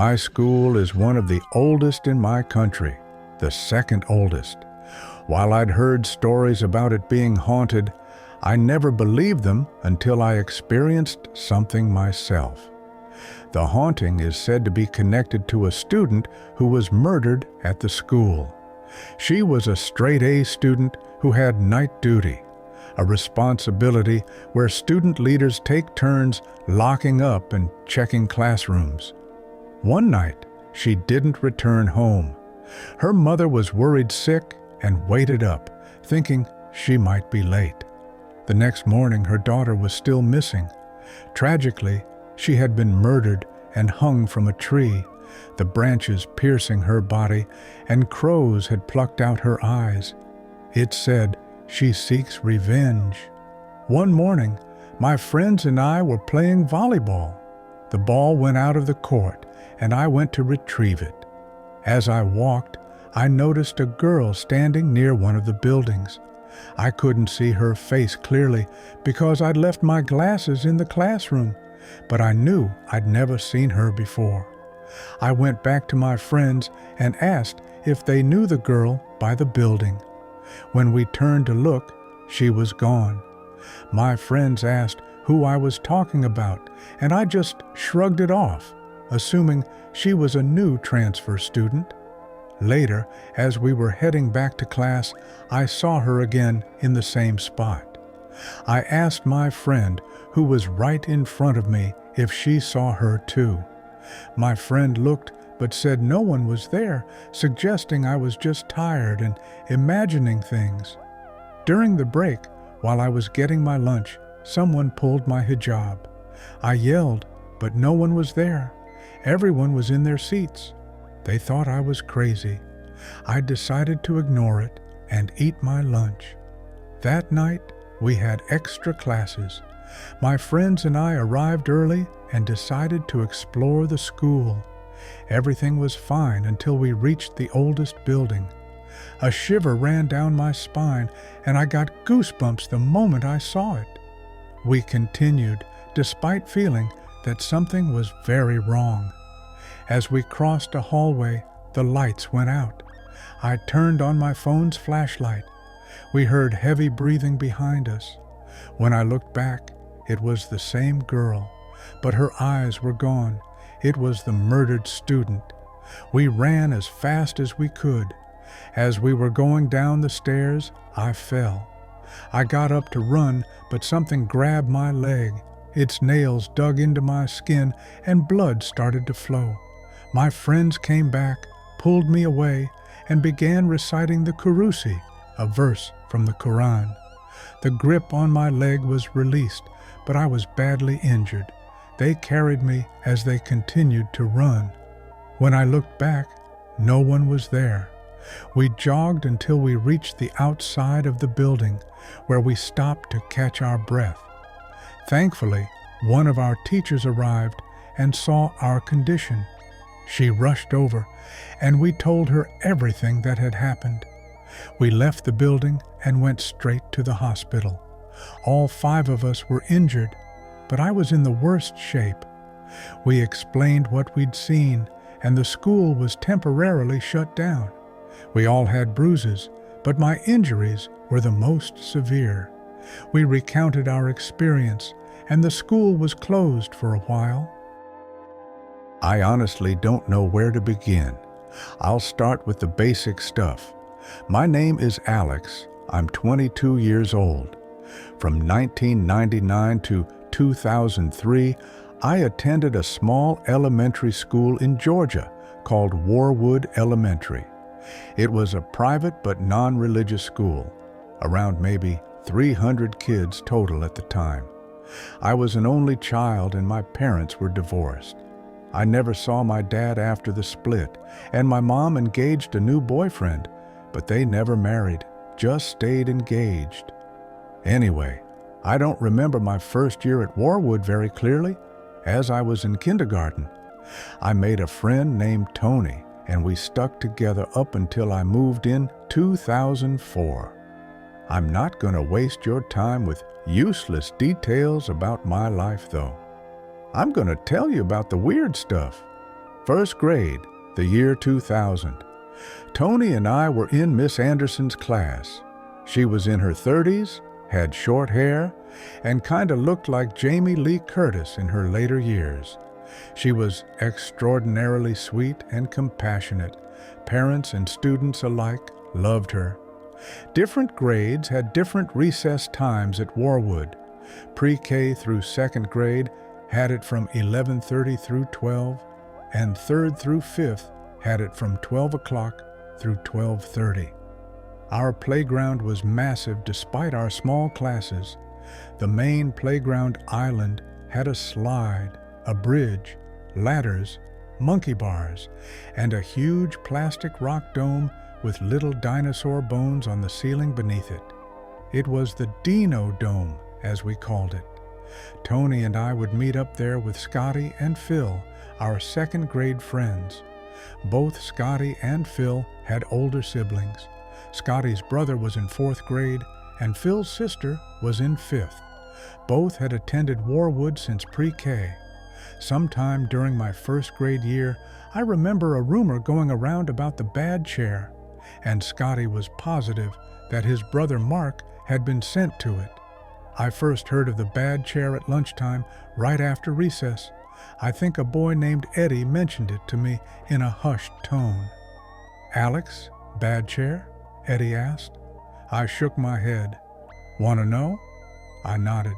My school is one of the oldest in my country, the second oldest. While I'd heard stories about it being haunted, I never believed them until I experienced something myself. The haunting is said to be connected to a student who was murdered at the school. She was a straight-A student who had night duty, a responsibility where student leaders take turns locking up and checking classrooms. One night, she didn't return home. Her mother was worried sick and waited up, thinking she might be late. The next morning, her daughter was still missing. Tragically, she had been murdered and hung from a tree, the branches piercing her body, and crows had plucked out her eyes. It said, "She seeks revenge." One morning, my friends and I were playing volleyball. The ball went out of the court, and I went to retrieve it. As I walked, I noticed a girl standing near one of the buildings. I couldn't see her face clearly because I'd left my glasses in the classroom, but I knew I'd never seen her before. I went back to my friends and asked if they knew the girl by the building. When we turned to look, she was gone. My friends asked who I was talking about, and I just shrugged it off, assuming she was a new transfer student. Later, as we were heading back to class, I saw her again in the same spot. I asked my friend, who was right in front of me, if she saw her too. My friend looked but said no one was there, suggesting I was just tired and imagining things. During the break, while I was getting my lunch, someone pulled my hijab. I yelled, but no one was there. Everyone was in their seats. They thought I was crazy. I decided to ignore it and eat my lunch. That night, we had extra classes. My friends and I arrived early and decided to explore the school. Everything was fine until we reached the oldest building. A shiver ran down my spine, and I got goosebumps the moment I saw it. We continued, despite feeling that something was very wrong. As we crossed a hallway, the lights went out. I turned on my phone's flashlight. We heard heavy breathing behind us. When I looked back, it was the same girl, but her eyes were gone. It was the murdered student. We ran as fast as we could. As we were going down the stairs, I fell. I got up to run, but something grabbed my leg. Its nails dug into my skin, and blood started to flow. My friends came back, pulled me away, and began reciting the Kurusi, a verse from the Quran. The grip on my leg was released, but I was badly injured. They carried me as they continued to run. When I looked back, no one was there. We jogged until we reached the outside of the building, where we stopped to catch our breath. Thankfully, one of our teachers arrived and saw our condition. She rushed over, and we told her everything that had happened. We left the building and went straight to the hospital. All 5 of us were injured, but I was in the worst shape. We explained what we'd seen, and the school was temporarily shut down. We all had bruises, but my injuries were the most severe. We recounted our experience, and the school was closed for a while. I honestly don't know where to begin. I'll start with the basic stuff. My name is Alex. I'm 22 years old. From 1999 to 2003, I attended a small elementary school in Georgia called Warwood Elementary. It was a private but non-religious school, around maybe 300 kids total at the time. I was an only child and my parents were divorced. I never saw my dad after the split, and my mom engaged a new boyfriend, but they never married, just stayed engaged. Anyway, I don't remember my first year at Warwood very clearly, as I was in kindergarten. I made a friend named Tony, and we stuck together up until I moved in 2004. I'm not going to waste your time with useless details about my life, though. I'm going to tell you about the weird stuff. First grade, the year 2000. Tony and I were in Miss Anderson's class. She was in her 30s, had short hair, and kinda looked like Jamie Lee Curtis in her later years. She was extraordinarily sweet and compassionate. Parents and students alike loved her. Different grades had different recess times at Warwood. Pre-K through second grade had it from 11:30 through 12, and third through fifth had it from 12 o'clock through 12:30. Our playground was massive despite our small classes. The main playground island had a slide, a bridge, ladders, monkey bars, and a huge plastic rock dome with little dinosaur bones on the ceiling beneath it. It was the Dino Dome, as we called it. Tony and I would meet up there with Scotty and Phil, our second grade friends. Both Scotty and Phil had older siblings. Scotty's brother was in fourth grade, and Phil's sister was in fifth. Both had attended Warwood since pre-K. Sometime during my first grade year, I remember a rumor going around about the bad chair, and Scotty was positive that his brother Mark had been sent to it. I first heard of the bad chair at lunchtime right after recess. I think a boy named Eddie mentioned it to me in a hushed tone. "Alex, bad chair?" Eddie asked. I shook my head. "Want to know?" I nodded.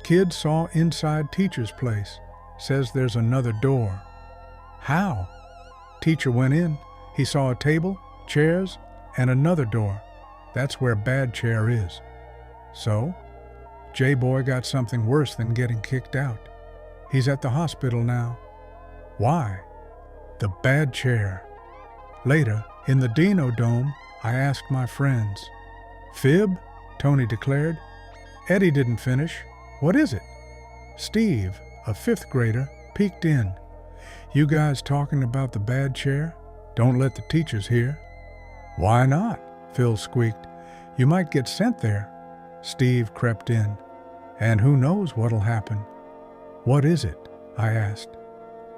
"Kid saw inside teacher's place. Says there's another door." "How?" "Teacher went in. He saw a table, chairs, and another door. That's where bad chair is." "So?" "J-Boy got something worse than getting kicked out. He's at the hospital now." "Why?" "The bad chair." Later, in the Dino Dome, I asked my friends. "Fib?" Tony declared. Eddie didn't finish. "What is it?" Steve, a fifth grader, peeked in. "You guys talking about the bad chair? Don't let the teachers hear." "Why not?" Phil squeaked. "You might get sent there." Steve crept in. "And who knows what'll happen." "What is it?" I asked.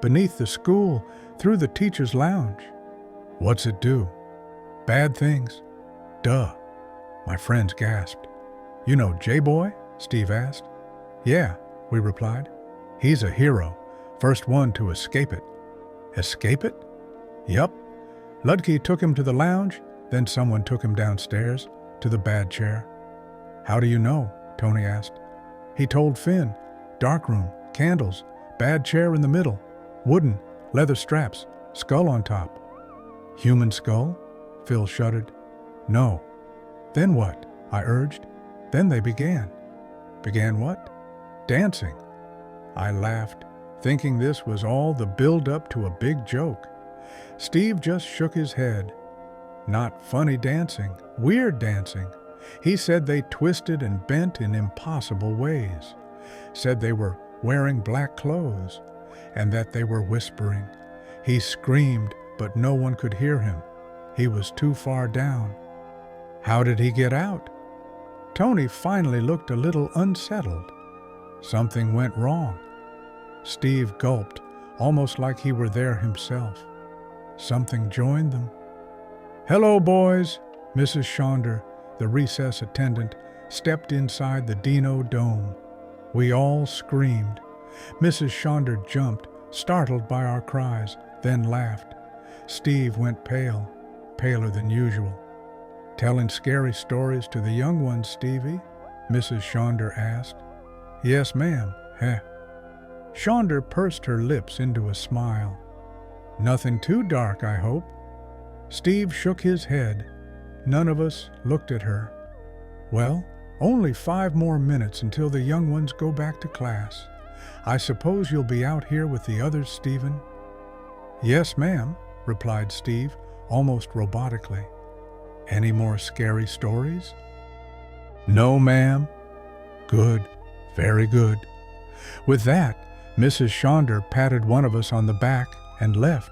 "Beneath the school, through the teacher's lounge." "What's it do?" "Bad things." "Duh." My friends gasped. "You know J-Boy?" Steve asked. "Yeah," we replied. "He's a hero, first one to escape it." "Escape it?" "Yup. Ludke took him to the lounge, then someone took him downstairs to the bad chair." "How do you know?" Tony asked. "He told Finn. Dark room, candles, bad chair in the middle, wooden, leather straps, skull on top." "Human skull?" Phil shuddered. "No." "Then what?" I urged. "Then they began." "Began what?" "Dancing." I laughed, thinking this was all the build-up to a big joke. Steve just shook his head. "Not funny dancing, weird dancing." He said they twisted and bent in impossible ways. Said they were wearing black clothes, and that they were whispering. He screamed, but no one could hear him. He was too far down. "How did he get out?" Tony finally looked a little unsettled. "Something went wrong." Steve gulped, almost like he were there himself. "Something joined them." "Hello, boys!" Mrs. Schonder, the recess attendant, stepped inside the Dino Dome. We all screamed. Mrs. Schonder jumped, startled by our cries, then laughed. Steve went pale, paler than usual. "Telling scary stories to the young ones, Stevie?" Mrs. Schonder asked. "Yes, ma'am. Heh." Schonder pursed her lips into a smile. "Nothing too dark, I hope." Steve shook his head. None of us looked at her. "Well, only 5 more minutes until the young ones go back to class. I suppose you'll be out here with the others, Stephen?" "Yes, ma'am," replied Steve, almost robotically. "Any more scary stories?" "No, ma'am." "Good, very good." With that, Mrs. Schonder patted one of us on the back and left.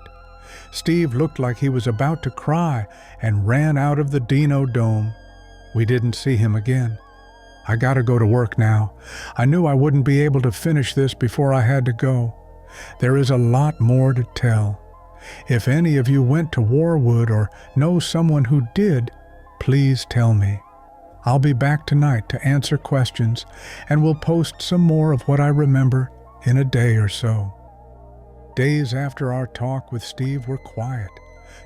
Steve looked like he was about to cry and ran out of the Dino Dome. We didn't see him again. "I gotta go to work now. I knew I wouldn't be able to finish this before I had to go. There is a lot more to tell." If any of you went to Warwood or know someone who did, please tell me. I'll be back tonight to answer questions, and we'll post some more of what I remember in a day or so." Days after our talk with Steve were quiet.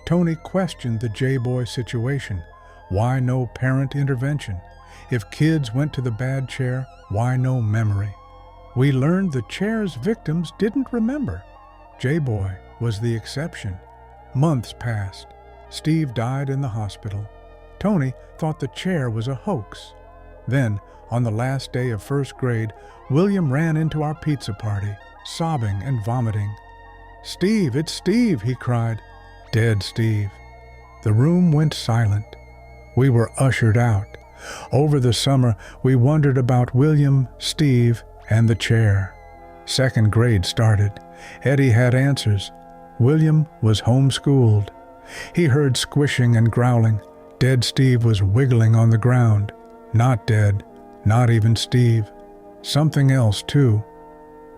Tony questioned the J-Boy situation. Why no parent intervention? If kids went to the bad chair, why no memory? We learned the chair's victims didn't remember. J-Boy was the exception. Months passed. Steve died in the hospital. Tony thought the chair was a hoax. Then, on the last day of first grade, William ran into our pizza party, sobbing and vomiting. "Steve, it's Steve," he cried. Dead Steve. The room went silent. We were ushered out. Over the summer, we wondered about William, Steve, and the chair. Second grade started. Eddie had answers. William was homeschooled. He heard squishing and growling. Dead Steve was wiggling on the ground. Not dead, not even Steve. Something else, too.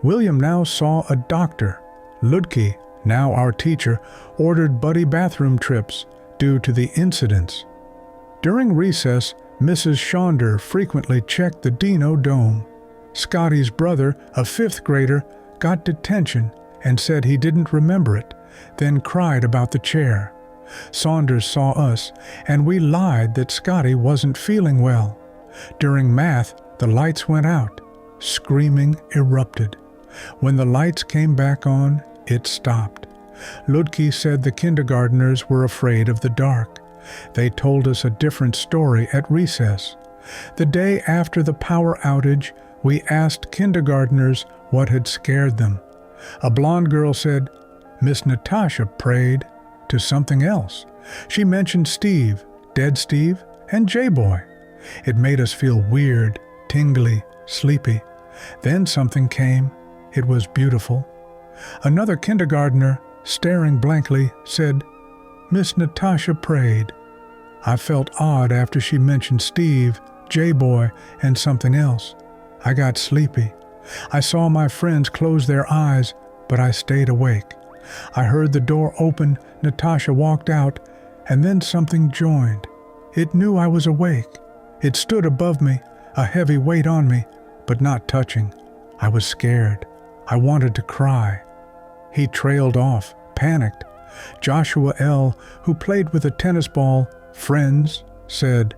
William now saw a doctor. Ludke, now our teacher, ordered buddy bathroom trips due to the incidents. During recess, Mrs. Schonder frequently checked the Dino Dome. Scotty's brother, a fifth grader, got detention and said he didn't remember it, then cried about the chair. Saunders saw us, and we lied that Scotty wasn't feeling well. During math, the lights went out. Screaming erupted. When the lights came back on, it stopped. Ludke said the kindergartners were afraid of the dark. They told us a different story at recess. The day after the power outage, we asked kindergartners what had scared them. A blonde girl said, "Miss Natasha prayed," to something else. She mentioned Steve, Dead Steve, and J-Boy. It made us feel weird, tingly, sleepy. Then something came. It was beautiful. Another kindergartner, staring blankly, said, "Miss Natasha prayed." I felt odd after she mentioned Steve, J-Boy, and something else. I got sleepy. I saw my friends close their eyes, but I stayed awake. I heard the door open, Natasha walked out, and then something joined. It knew I was awake. It stood above me, a heavy weight on me, but not touching. I was scared. I wanted to cry. He trailed off, panicked. Joshua L., who played with a tennis ball, friends, said,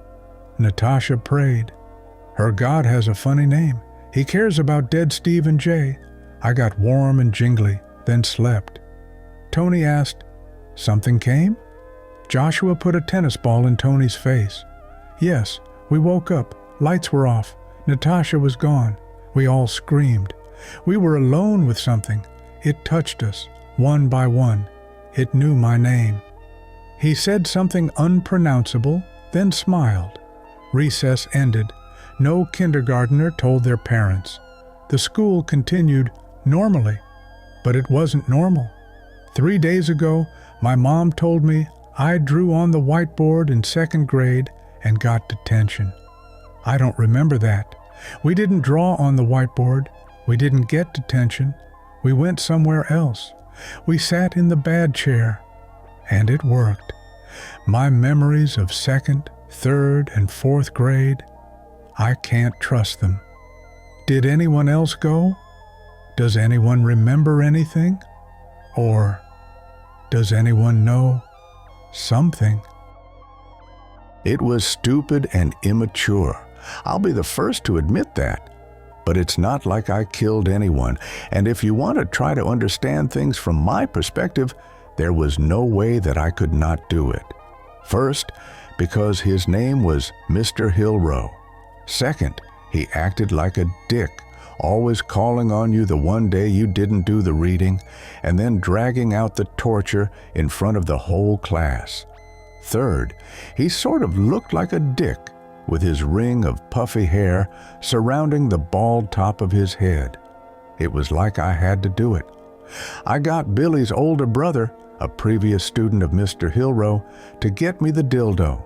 "Natasha prayed. Her God has a funny name. He cares about Dead Steve and Jay." I got warm and jingly, then slept. Tony asked, "Something came?" Joshua put a tennis ball in Tony's face. "Yes, we woke up. Lights were off. Natasha was gone. We all screamed. We were alone with something. It touched us, one by one. It knew my name." He said something unpronounceable, then smiled. Recess ended. No kindergartner told their parents. The school continued normally, but it wasn't normal. 3 days ago, my mom told me I drew on the whiteboard in second grade and got detention. I don't remember that. We didn't draw on the whiteboard. We didn't get detention. We went somewhere else. We sat in the bad chair, and it worked. My memories of second, third, and fourth grade, I can't trust them. Did anyone else go? Does anyone remember anything? Or does anyone know something? It was stupid and immature. I'll be the first to admit that. But it's not like I killed anyone, and if you want to try to understand things from my perspective, there was no way that I could not do it. First, because his name was Mr. Hillrow. Second, he acted like a dick, always calling on you the one day you didn't do the reading, and then dragging out the torture in front of the whole class. Third, he sort of looked like a dick, with his ring of puffy hair surrounding the bald top of his head. It was like I had to do it. I got Billy's older brother, a previous student of Mr. Hillrow, to get me the dildo.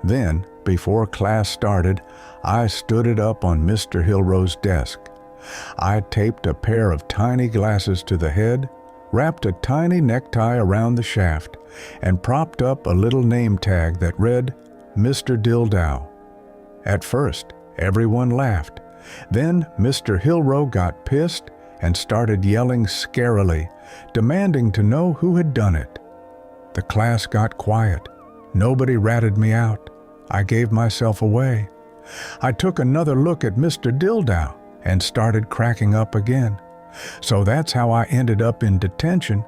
Then, before class started, I stood it up on Mr. Hillrow's desk. I taped a pair of tiny glasses to the head, wrapped a tiny necktie around the shaft, and propped up a little name tag that read, Mr. Dildow. At first, everyone laughed. Then Mr. Hilrow got pissed and started yelling scarily, demanding to know who had done it. The class got quiet. Nobody ratted me out. I gave myself away. I took another look at Mr. Dildow and started cracking up again. So that's how I ended up in detention,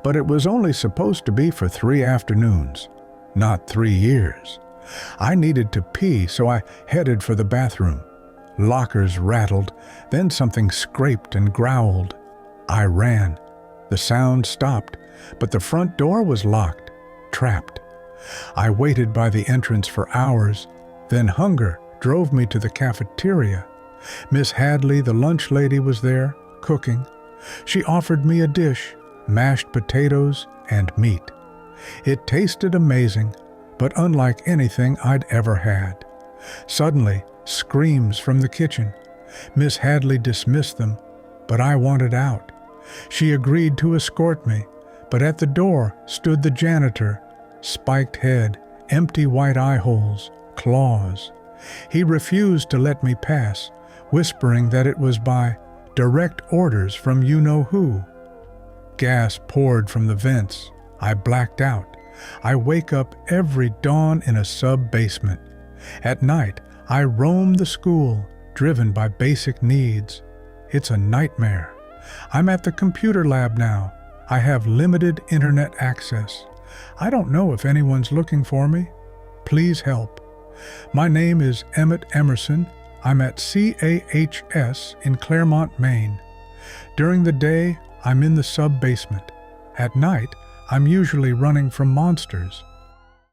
but it was only supposed to be for 3 afternoons, not 3 years. I needed to pee, so I headed for the bathroom. Lockers rattled, then something scraped and growled. I ran. The sound stopped, but the front door was locked, trapped. I waited by the entrance for hours, then hunger drove me to the cafeteria. Miss Hadley, the lunch lady, was there, cooking. She offered me a dish, mashed potatoes and meat. It tasted amazing, but unlike anything I'd ever had. Suddenly, screams from the kitchen. Miss Hadley dismissed them, but I wanted out. She agreed to escort me, but at the door stood the janitor, spiked head, empty white eye holes, claws. He refused to let me pass, whispering that it was by direct orders from you-know-who. Gas poured from the vents. I blacked out. I wake up every dawn in a sub-basement. At night, I roam the school, driven by basic needs. It's a nightmare. I'm at the computer lab now. I have limited internet access. I don't know if anyone's looking for me. Please help. My name is Emmett Emerson. I'm at CAHS in Claremont, Maine. During the day, I'm in the sub-basement. At night, I'm usually running from monsters.